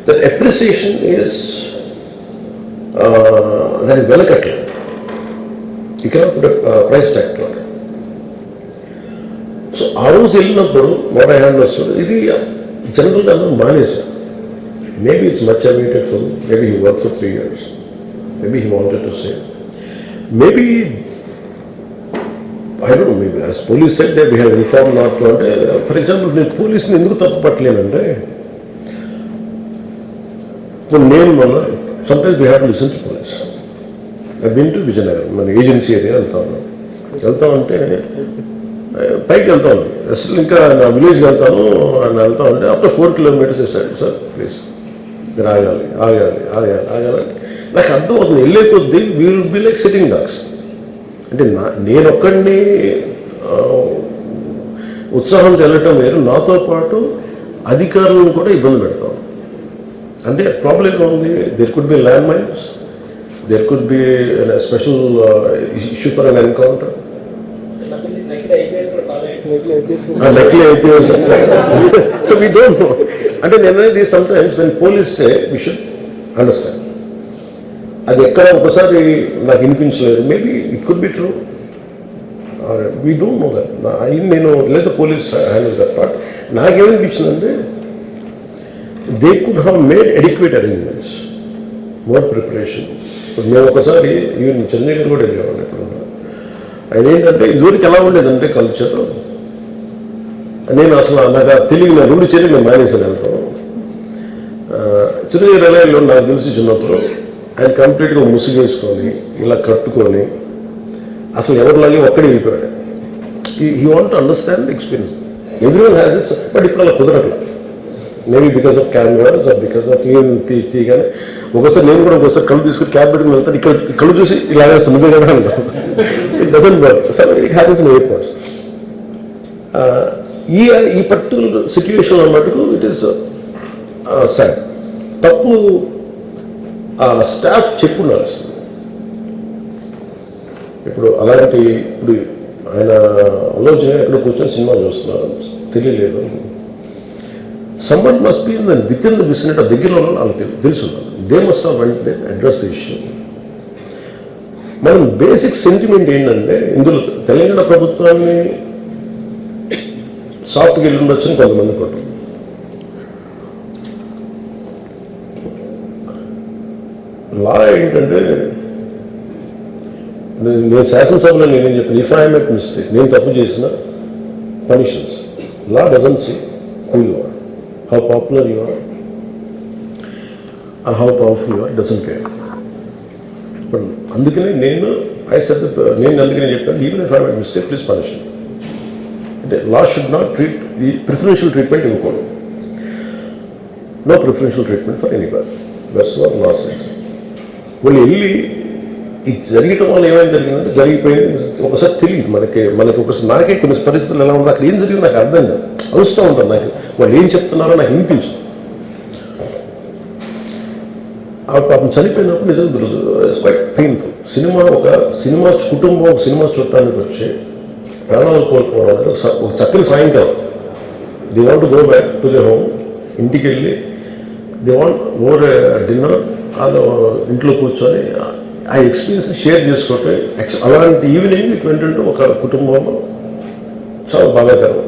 That appreciation is దానికి వెనకట్లేదు. You cannot put price tag to it. So ఆ రోజు వెళ్ళినప్పుడు వాట్ ఐ హ్యావ్ అండర్స్టూడ్, ఇది జనరల్గా అందరూ మానేశారు. Maybe it's much awaited for maybe he work for 3 years. Maybe he wanted to say. Maybe, I don't know, maybe as police said that we have informed not to. For example, నేను పోలీసుని ఎందుకు తప్పు పట్టలేనంటే, నేను వల్ల sometimes we have to listen to police. I've been to Vizianagaram, మన agency area వెళ్తా ఉంటే పైకి వెళ్తా ఉన్నాను, అసలు ఇంకా నా విలేజ్కి వెళ్తాను అని వెళ్తా ఉంటే ఆఫ్టర్ 4 kilometers వేసాడు, సార్ ప్లీజ్ మీరు ఆగాలి ఆగాలి ఆగాలి ఆగాలి. నాకు అర్థం అవుతుంది, వెళ్ళే కొద్దీ we will be like sitting dogs. అంటే నేను ఒక్కడిని ఉత్సాహం చెల్లటం వేరు, నాతో పాటు అధికారులను కూడా ఇబ్బంది పెడతాం. అంటే ప్రాబ్లం ఏమో ఉంది, there could be land mines, there could be special issue for an encounter. Luckily IPS. So we don't know. అంటే నేను అనేది sometimes when police say we should understand. అది ఎక్కడ ఒకసారి నాకు వినిపించలేదు, maybe it could be true, we don't know that. నేను లేదా పోలీస్ హ్యాండిల్ దట్ పార్ట్. నాకేమనిపించిందంటే they could have made adequate arrangements, more preparation. మేము ఒకసారి ఈవెన్ చెన్నై గారు కూడా వెళ్ళేవాడిని. ఎప్పుడు ఆయన ఏంటంటే ఇదివరకు ఎలా ఉండేదంటే కల్చర్, నేను అసలు నాకు తెలియని 2 చర్యలు మానేసాను. వెళ్తాం చిన్నగా రైల్లో నాకు తెలిసి చిన్నప్పుడు ఆయన కంప్లీట్గా ముసుగేసుకొని ఇలా కట్టుకొని అసలు ఎవరిలాగే ఒక్కడే వెళ్ళిపోయాడు. He want to understand the experience. Everyone has its, but ఇప్పుడు అలా కుదరట్లా. Maybe because of cameras or because of ఏం తీయగానే ఒకసారి నేను కూడా ఒకసారి కళ్ళు తీసుకుని క్యాబ్ పెట్టుకుని వెళ్తాను, ఇక్కడ కళ్ళు చూసి ఇలాగే సముద్రం కదా అంటాను. It doesn't work. So it happens in airports. ఈ పర్టికులర్ సిచ్యువేషన్ మటుకు ఇట్ ఈస్ సాడ్. తప్పు స్టాఫ్ చెప్పున్నారు. ఇప్పుడు అలాంటి ఇప్పుడు ఆయన ఆలోచన ఎక్కడ కూర్చొని సినిమా చూస్తున్నారు తెలియలేదు. Someone must be in the within the vicinity దగ్గరలో వాళ్ళకి తెలుసున్నారు. They must have went there address the issue. మనం బేసిక్ సెంటిమెంట్ ఏంటంటే ఇందులో తెలంగాణ ప్రభుత్వాన్ని సాఫ్ట్గా వెళ్ళి ఉండొచ్చని కొంతమంది కొంటారు. లా ఏంటంటే నేను శాసనసభలో నేనేం చెప్పాను, ఇఫ్ ఐ మేక్ మిస్టేక్, నేను తప్పు చేసిన పనిషన్స్. Law doesn't see who you are, how popular you are are how powerful you are, doesn't care. ఇప్పుడు అందుకనే నేను అందుకనే చెప్పాను, even if I make mistake please punish. అంటే లా షుడ్ నాట్ ట్రీట్ ఈ ప్రిఫరెన్షియల్ ట్రీట్మెంట్ ఇవ్వకూడదు. No preferential treatment for anybody. That's what law says. వాళ్ళు వెళ్ళి ఇది జరగటం వల్ల ఏమైనా జరిగిందంటే జరిగిపోయింది. ఒకసారి తెలియదు మనకి ఒకసారి నాకే కొన్ని పరిస్థితులు ఎలా ఉంది, అక్కడ ఏం జరిగింది నాకు అర్థం కాదు, అరుస్తూ ఉంటాను. నాకు వాళ్ళు ఏం చెప్తున్నారో నాకు వినిపించదు. ఆ పాపం చనిపోయినప్పుడు నిజంగా ఇట్స్ క్వైట్ పెయిన్ఫుల్. సినిమా కుటుంబం ఒక సినిమా చూడటానికి వచ్చి ప్రాణాలు కోల్పోవడం అనేది ఒక చక్కని సాయంకాలం. They want to go back to the home. ఇంటికి వెళ్ళి దే వాంట్ ఓవర్ డిన్నర్, వాళ్ళు ఇంట్లో కూర్చొని ఆ ఎక్స్పీరియన్స్ షేర్ చేసుకోవటం. అలాంటి ఈవినింగ్ ఇటు ఏంటంటే ఒక కుటుంబంలో చాలా బాధాకరం.